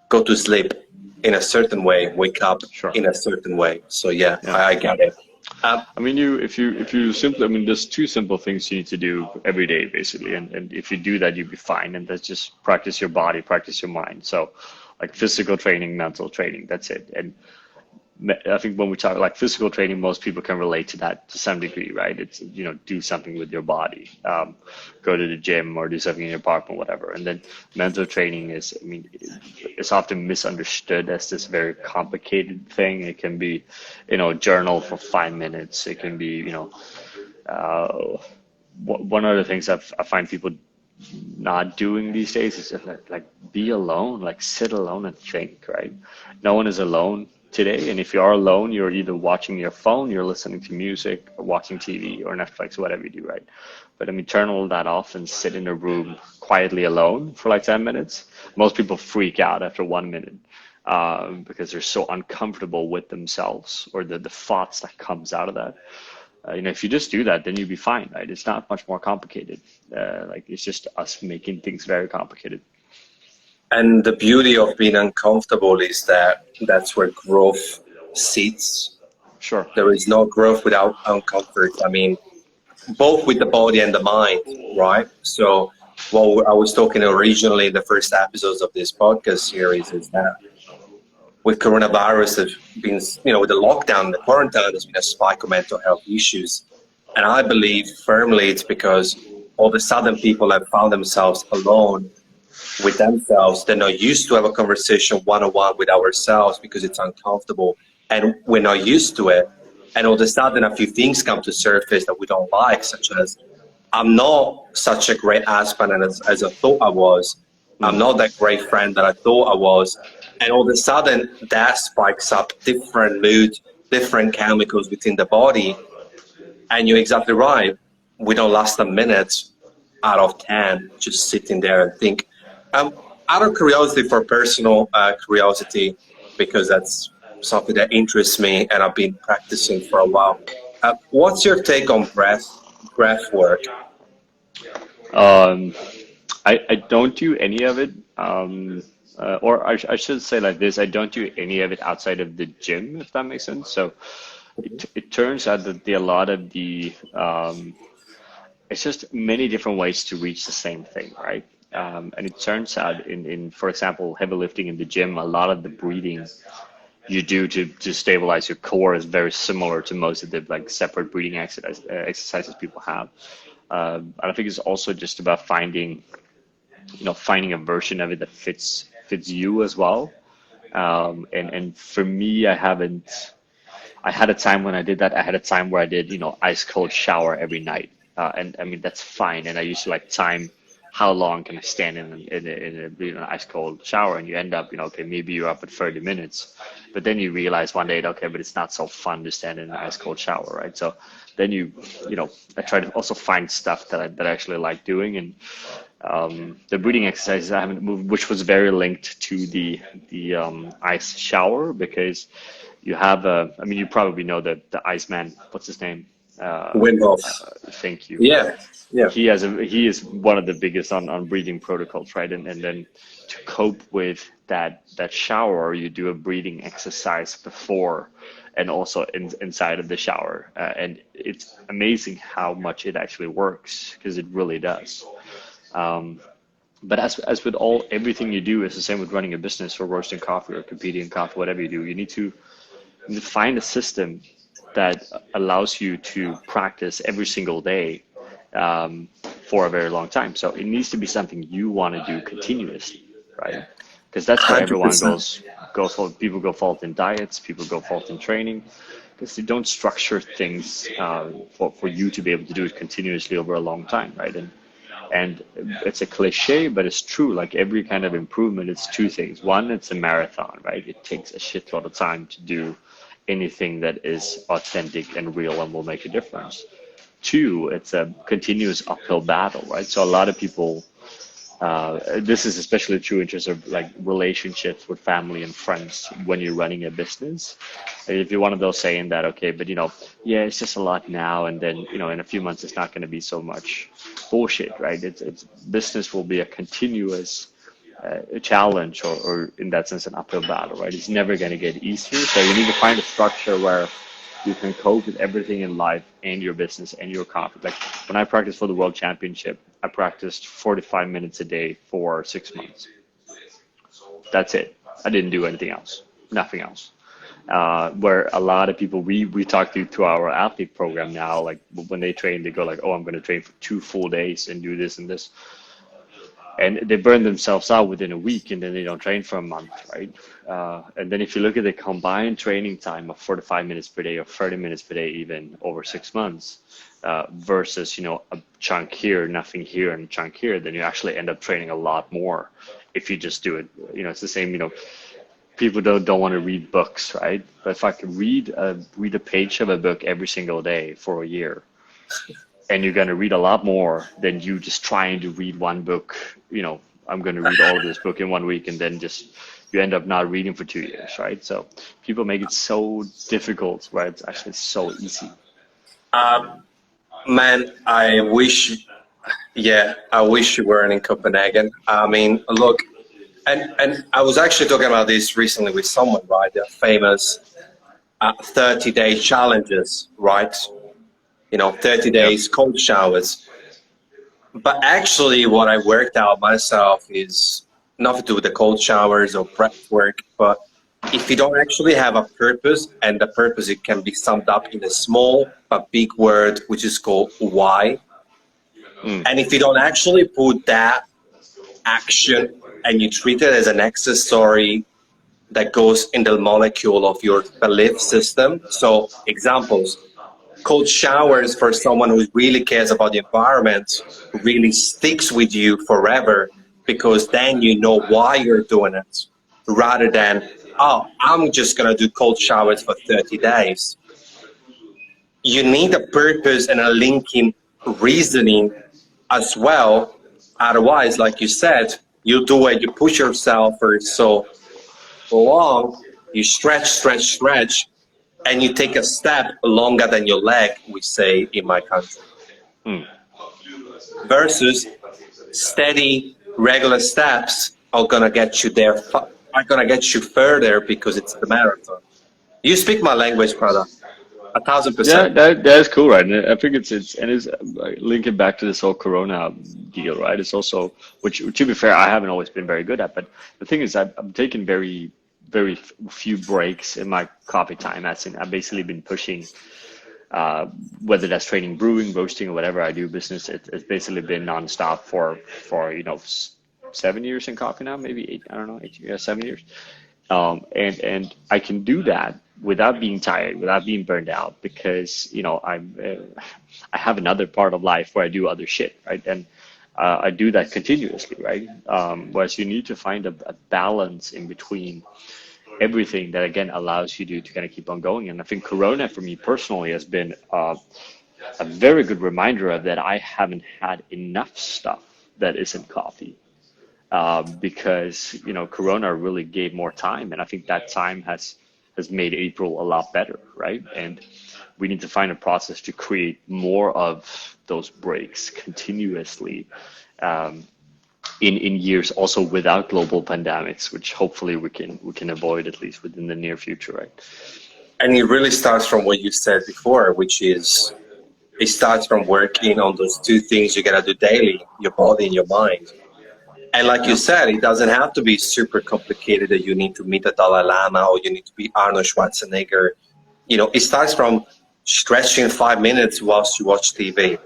go to sleep in a certain way, wake up in a certain way. So yeah. I get it. Um, I mean, if you simply, I mean, there's two simple things you need to do every day, basically, and if you do that, you'll be fine. And that's just practice your body, practice your mind. So, like physical training, mental training, that's it. And I think when we talk like physical training, most people can relate to that to some degree, right? It's, you know, do something with your body, go to the gym or do something in your apartment, whatever. And then mental training is, I mean, it's often misunderstood as this very complicated thing. It can be, you know, journal for 5 minutes. It can be, you know, one of the things I find people not doing these days is just like be alone, like sit alone and think, right? No one is alone today, and if you are alone, you're either watching your phone, you're listening to music, or watching TV or Netflix, whatever you do, right? But I mean, turn all that off and sit in a room quietly alone for like 10 minutes. Most people freak out after 1 minute because they're so uncomfortable with themselves or the thoughts that comes out of that. You know, if you just do that, then you'll be fine, right? It's not much more complicated. Like it's just us making things very complicated. and the beauty of being uncomfortable is that that's where growth sits. Sure. There is no growth without uncomfort. I mean, both with the body and the mind, right? So, what I was talking originally in the first episodes of this podcast series is that with coronavirus, there's been, you know, with the lockdown, the quarantine, there's been a spike of mental health issues. And I believe firmly it's because all of a sudden people have found themselves alone with themselves. They're not used to have a conversation one-on-one with ourselves because it's uncomfortable and we're not used to it. And all of a sudden a few things come to surface that we don't like, such as I'm not such a great husband as I thought I was. I'm not that great friend that I thought I was. And all of a sudden that spikes up different moods, different chemicals within the body. And you're exactly right. We don't last a minute out of 10 just sitting there and think. Um, Out of curiosity, for personal curiosity, because that's something that interests me and I've been practicing for a while. What's your take on breath work? Um, I don't do any of it, or I should say like this, I don't do any of it outside of the gym, if that makes sense. So it turns out that a lot of it's just many different ways to reach the same thing, right? And it turns out for example, heavy lifting in the gym, a lot of the breathing you do to stabilize your core is very similar to most of the like separate breathing exercises people have. And I think it's also just about finding a version of it that fits you as well. And for me, I had a time when I did that. I had a time where I did, ice cold shower every night. And I mean, that's fine. And I used to like time how long can I stand in an ice cold shower, and you end up, okay, maybe you're up at 30 minutes, but then you realize one day, okay, but it's not so fun to stand in an ice cold shower, right? So then I try to also find stuff that I actually like doing, and the breathing exercises I haven't moved, which was very linked to the ice shower, because you have I mean, you probably know the Iceman, what's his name? Wim Hof. Thank you. Yeah, yeah. He is one of the biggest on breathing protocols, right? And then to cope with that shower, you do a breathing exercise before and also inside of the shower, and it's amazing how much it actually works, because it really does. But as with everything you do, it's the same with running a business or roasting coffee or competing in coffee, whatever you do. You need to find a system that allows you to practice every single day for a very long time. So it needs to be something you want to do continuously, right? Because that's where everyone 100%. goes fault. People go fault in diets, people go fault in training, because they don't structure things for you to be able to do it continuously over a long time, right? And it's a cliche, but it's true. Like every kind of improvement, it's two things. One, it's a marathon, right? It takes a shitload of time to do anything that is authentic and real and will make a difference. Two, it's a continuous uphill battle, right? So a lot of people, this is especially true in terms of like relationships with family and friends when you're running a business. If you're one of those saying that, okay, but yeah, it's just a lot now, and then in a few months it's not going to be so much. Bullshit, right? It's business will be a continuous challenge, or in that sense an uphill battle, right? It's never going to get easier. So you need to find a structure where you can cope with everything in life and your business and your coffee. Like when I practiced for the World Championship, I practiced 45 minutes a day for 6 months. That's it. I didn't do anything else, nothing else. Where a lot of people, we talk to our athlete program now, like when they train, they go like, oh, I'm going to train for 2 full days and do this and this. And they burn themselves out within a week, and then they don't train for a month, right? And then if you look at the combined training time of 45 minutes per day or 30 minutes per day, even over 6 months, versus, you know, a chunk here, nothing here, and a chunk here, then you actually end up training a lot more if you just do it. You know, it's the same, you know, people don't want to read books, right? But if I could read a page of a book every single day for a year, and you're going to read a lot more than you just trying to read one book. You know, I'm going to read all of this book in 1 week, and then just you end up not reading for 2 years, right? So people make it so difficult where it's actually so easy. Man, I wish you weren't in Copenhagen. I mean, look, and I was actually talking about this recently with someone, right? The famous 30-day challenges, right? You know, 30 days cold showers. But actually what I worked out myself is nothing to do with the cold showers or prep work, but if you don't actually have a purpose, and the purpose, it can be summed up in a small but big word, which is called why. And if you don't actually put that action and you treat it as an accessory that goes in the molecule of your belief system. So examples, cold showers for someone who really cares about the environment really sticks with you forever, because then you know why you're doing it, rather than, oh, I'm just going to do cold showers for 30 days. You need a purpose and a linking reasoning as well. Otherwise, like you said, you do it, you push yourself for so long, you stretch, and you take a step longer than your leg, we say in my country. Versus steady, regular steps are gonna get you there, are gonna get you further, because it's the marathon. You speak my language, brother. 1000%. Yeah, that's cool, right? And I think it's linking back to this whole Corona deal, right? It's also, which to be fair, I haven't always been very good at, but the thing is, I'm taking very few breaks in my coffee time. As in, I've basically been pushing, whether that's training, brewing, roasting, or whatever I do business. It's basically been nonstop for 7 years in coffee now, maybe 8. I don't know, 7 years. And I can do that without being tired, without being burned out, because I have another part of life where I do other shit, right? And I do that continuously, right? Whereas you need to find a balance in between everything that, again, allows you to kind of keep on going. And I think Corona for me personally has been a very good reminder of that. I haven't had enough stuff that isn't coffee, because Corona really gave more time, and I think that time has made April a lot better, right? And we need to find a process to create more of those breaks continuously, in years also without global pandemics, which hopefully we can avoid, at least within the near future, right? And it really starts from what you said before, which is, it starts from working on those two things you gotta do daily, your body and your mind. And like you said, it doesn't have to be super complicated that you need to meet the Dalai Lama or you need to be Arnold Schwarzenegger. It starts from stretching 5 minutes whilst you watch TV.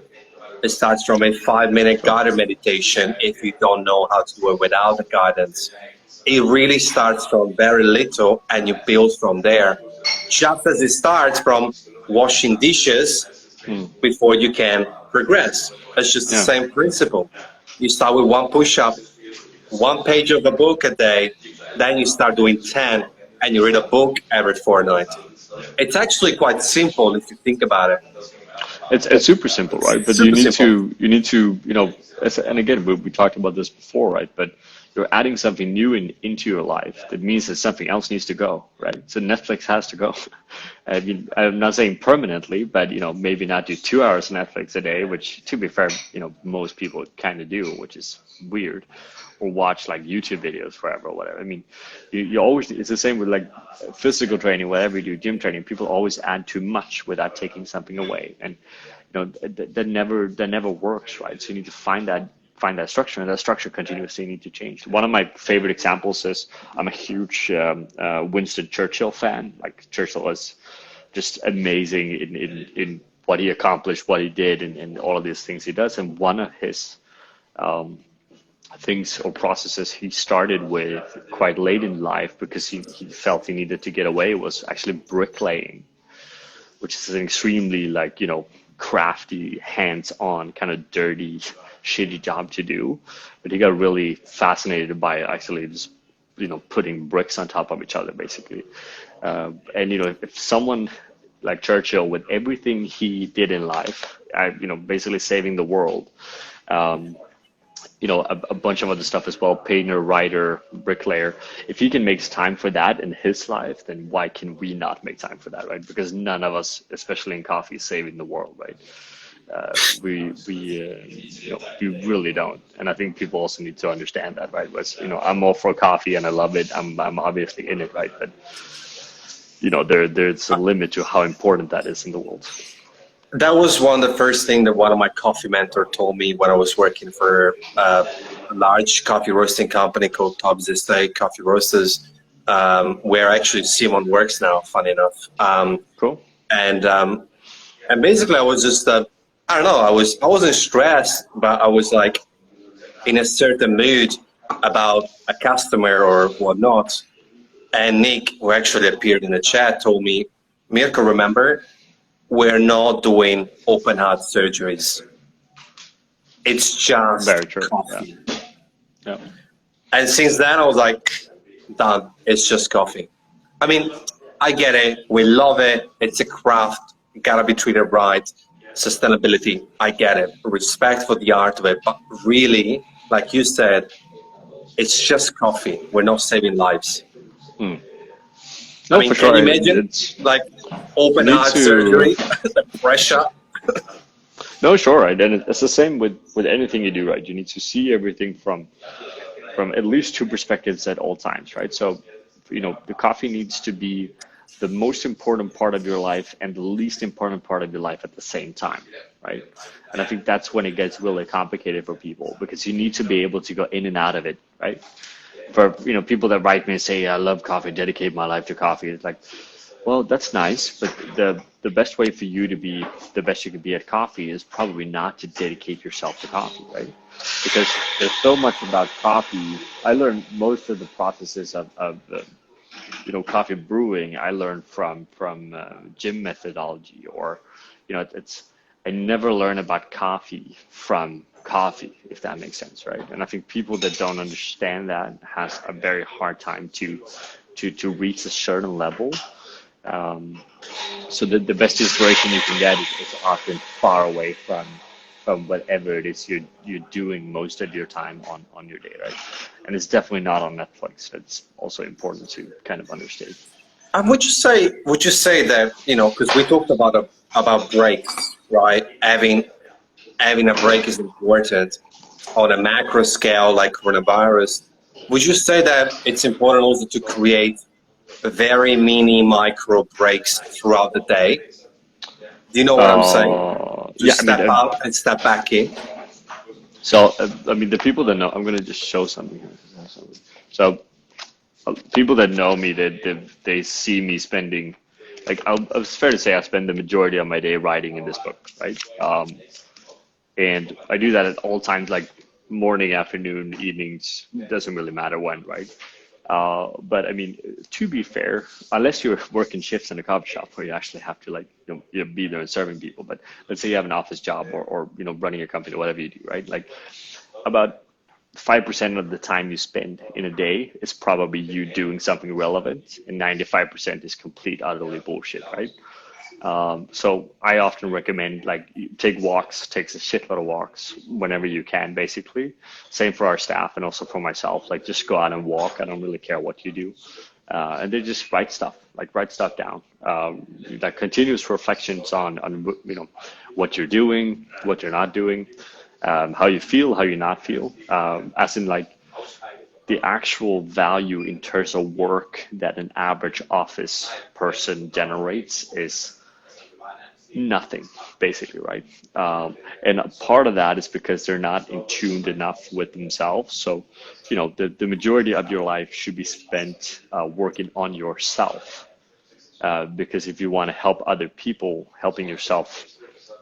It starts from a 5-minute guided meditation if you don't know how to do it without the guidance. It really starts from very little and you build from there. Just as it starts from washing dishes before you can progress. It's just the same principle. You start with 1 push-up, 1 page of a book a day, then you start doing 10, and you read a book every fortnight. It's actually quite simple if you think about it. It's super simple, right? But you need to, and again, we talked about this before, right? But you're adding something new into your life, that means that something else needs to go, right? So Netflix has to go. I mean, I'm not saying permanently, but maybe not do 2 hours of Netflix a day, which to be fair, most people kind of do, which is weird, or watch like YouTube videos forever or whatever. I mean, you always, it's the same with like physical training, whatever you do, gym training, people always add too much without taking something away. And that never works, right? So you need to find that structure, and that structure continuously need to change. One of my favorite examples is I'm a huge Winston Churchill fan. Like Churchill was just amazing in what he accomplished, what he did, and all of these things he does. And one of his things or processes he started with quite late in life, because he felt he needed to get away, was actually bricklaying, which is an extremely crafty, hands-on, kind of dirty, shitty job to do. But he got really fascinated by actually just putting bricks on top of each other, basically. And if someone like Churchill, with everything he did in life, basically saving the world, a bunch of other stuff as well, painter, writer, bricklayer. If he can make time for that in his life, then why can we not make time for that, right? Because none of us, especially in coffee, is saving the world, right? We really don't. And I think people also need to understand that, right? Was I'm all for coffee and I love it. I'm obviously in it, right? But there's a limit to how important that is in the world. That was one of the first things that one of my coffee mentors told me when I was working for a large coffee roasting company called Stoic Coffee Roasters, where actually Simon works now, funny enough. Cool. And basically I was just, I don't know, I wasn't stressed, but I was like in a certain mood about a customer or whatnot. And Nick, who actually appeared in the chat, told me, Mirko, remember, we're not doing open heart surgeries. It's just very true. coffee. Yeah. And since then, I was like, done. It's just coffee. I mean, I get it. We love it. It's a craft. You gotta be treated right. Sustainability, I get it. Respect for the art of it. But really, like you said, it's just coffee. We're not saving lives. No, I mean, for sure. can you imagine, like, open heart surgery, the pressure? No, sure, right. And it's the same with anything you do, right? You need to see everything from at least two perspectives at all times, right? So, the coffee needs to be the most important part of your life and the least important part of your life at the same time, right? And I think that's when it gets really complicated for people, because you need to be able to go in and out of it, right? For people that write me and say, I love coffee, dedicate my life to coffee, it's like, well, that's nice, but the best way for you to be the best you can be at coffee is probably not to dedicate yourself to coffee, right? Because there's so much about coffee. I learned most of the processes of coffee brewing. I learned from gym methodology, or I never learn about coffee from coffee, if that makes sense, right? And I think people that don't understand that has a very hard time to reach a certain level. So the best inspiration you can get is often far away from whatever it is you're doing most of your time on your day, right? And it's definitely not on Netflix. That's also important to kind of understand. And would you say that, because we talked about breaks, right? Having a break is important on a macro scale, like coronavirus. Would you say that it's important also to create very mini micro breaks throughout the day? Do you know what I'm saying? To step out and step back in. So, the people that know, I'm going to just show something here. So, people that know me, they see me spending, it's fair to say I spend the majority of my day writing in this book, right? And I do that at all times, like morning, afternoon, evenings, doesn't really matter when, right? But to be fair, unless you're working shifts in a coffee shop where you actually have to be there and serving people, but let's say you have an office job or running a company, whatever you do, right? Like about 5% of the time you spend in a day is probably you doing something relevant, and 95% is complete utterly bullshit, right? So I often recommend like take walks, takes a shitload of walks whenever you can, basically. Same for our staff and also for myself. Like just go out and walk. I don't really care what you do. And then just write stuff, like write stuff down. That continuous reflections on what you're doing, what you're not doing, how you feel, how you not feel, as in like the actual value in terms of work that an average office person generates is nothing, basically, right? And a part of that is because they're not in tuned enough with themselves. So, the majority of your life should be spent working on yourself. Because if you want to help other people, helping yourself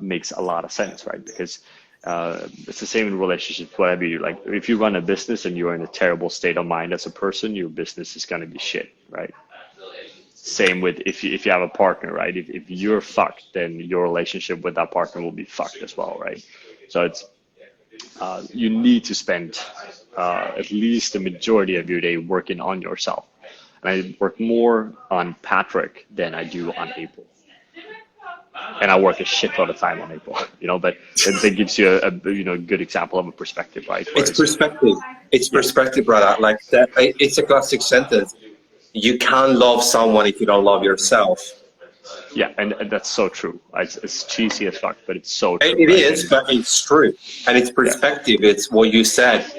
makes a lot of sense, right? Because it's the same in relationships, whatever you like. If you run a business and you're in a terrible state of mind as a person, your business is going to be shit, right? Same with if you have a partner, right? If you're fucked, then your relationship with that partner will be fucked as well, right? So it's you need to spend at least the majority of your day working on yourself. And I work more on Patrik than I do on April. And I work a shitload of time on April, but that gives you a good example of a perspective, right? It's perspective. It's perspective, brother. Like that. It's a classic sentence. You can't love someone if you don't love yourself. Yeah, and that's so true. It's cheesy as fuck, but it's so true. It is, but it's true. And it's perspective. Yeah. It's what you said.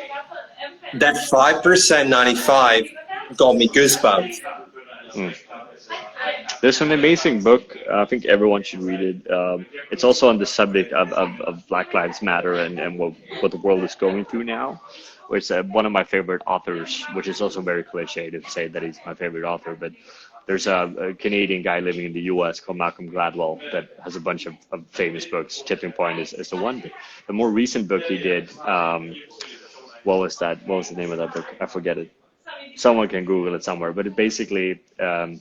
That 5%, 95 got me goosebumps. There's an amazing book. I think everyone should read it. It's also on the subject of Black Lives Matter and what the world is going through now. Which one of my favorite authors, which is also very cliche to say that he's my favorite author, but there's a Canadian guy living in the US called Malcolm Gladwell that has a bunch of famous books. Tipping Point is the one. The more recent book he did, what was that? What was the name of that book? I forget it. Someone can Google it somewhere, but it basically, what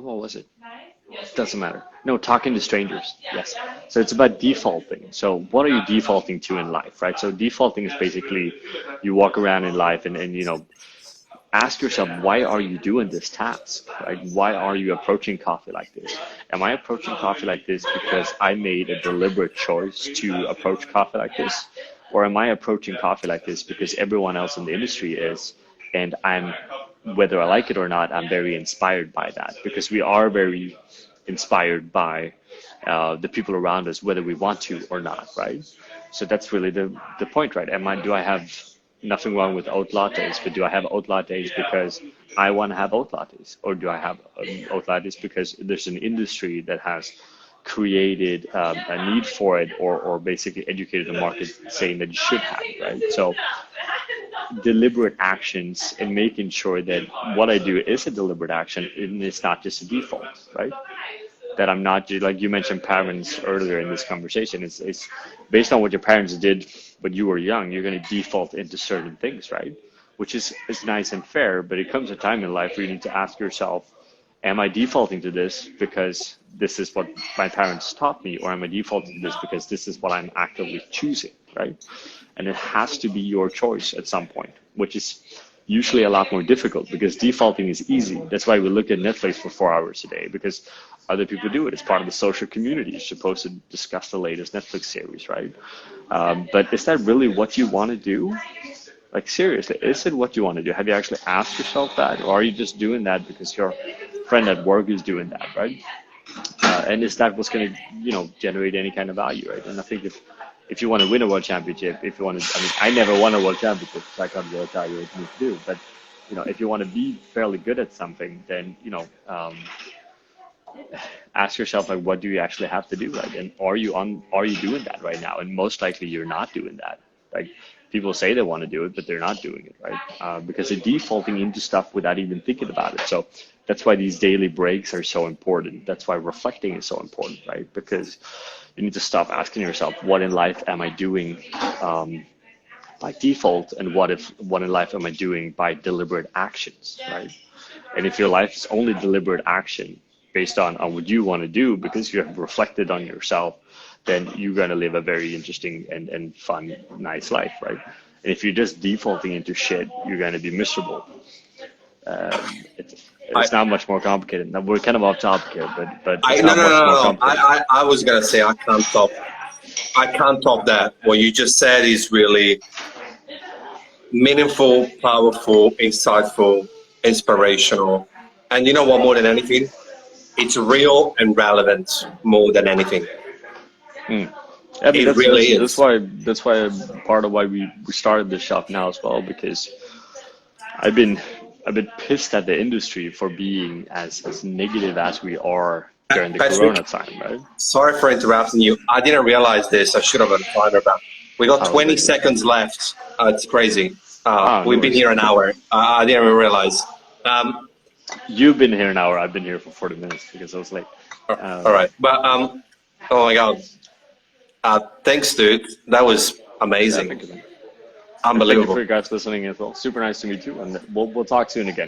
was it? Doesn't matter. No, talking to strangers. Yes. So it's about defaulting. So what are you defaulting to in life, right? So defaulting is basically you walk around in life and ask yourself, why are you doing this task? Right? Why are you approaching coffee like this? Am I approaching coffee like this because I made a deliberate choice to approach coffee like this? Or am I approaching coffee like this because everyone else in the industry is, and whether I like it or not, I'm very inspired by that, because we are very inspired by the people around us, whether we want to or not, right? So that's really the point, right? Do I have nothing wrong with oat lattes, but do I have oat lattes because I want to have oat lattes? Or do I have oat lattes because there's an industry that has created a need for it, or basically educated the market saying that you should have it, right? So deliberate actions and making sure that what I do is a deliberate action and it's not just a default, right? That I'm not, like you mentioned parents earlier in this conversation, it's based on what your parents did when you were young, you're going to default into certain things, right? Which is nice and fair, but it comes a time in life where you need to ask yourself, am I defaulting to this because this is what my parents taught me, or am I defaulting to this because this is what I'm actively choosing, right? And it has to be your choice at some point, which is usually a lot more difficult because defaulting is easy. That's why we look at Netflix for 4 hours a day, because other people do it. It's part of the social community. You're supposed to discuss the latest Netflix series, right? But is that really what you want to do? Like, seriously, is it what you want to do? Have you actually asked yourself that? Or are you just doing that because your friend at work is doing that, right? And is that what's going to, generate any kind of value, right? And I think if you want to win a world championship, if you want to, I never won a world championship, so I can't really tell you what you need to do. But, if you want to be fairly good at something, then, ask yourself, like, what do you actually have to do, right? And are you doing that right now? And most likely you're not doing that. Like, people say they want to do it, but they're not doing it, right? Because they're defaulting into stuff without even thinking about it. So that's why these daily breaks are so important. That's why reflecting is so important, right? Because you need to stop asking yourself, what in life am I doing by default, and what in life am I doing by deliberate actions, right? And if your life is only deliberate action based on what you want to do because you have reflected on yourself, then you're going to live a very interesting and fun, nice life, right? And if you're just defaulting into shit, you're going to be miserable. it's not much more complicated. Now, we're kind of off topic here, but it's No, not no, much no, more no. complicated. I was gonna say I can't top that. What you just said is really meaningful, powerful, insightful, inspirational, and you know what? More than anything, it's real and relevant more than anything. I mean, It really is. that's why part of why we started this shop now as well, because I've been pissed at the industry for being as negative as we are during the Corona Patrick, time, right? sorry for interrupting you. I didn't realize this. I should have had a timer back. We got Oh, 20 very good. seconds left. It's crazy. No We've been worries. here an hour. I didn't even realize. You've been here an hour. I've been here for 40 minutes because I was late. All right. But, oh my God. Thanks, dude. That was Yeah, amazing. thank you, man. And thank you for Unbelievable. you guys listening as well. Super nice to meet you, and we'll talk soon again.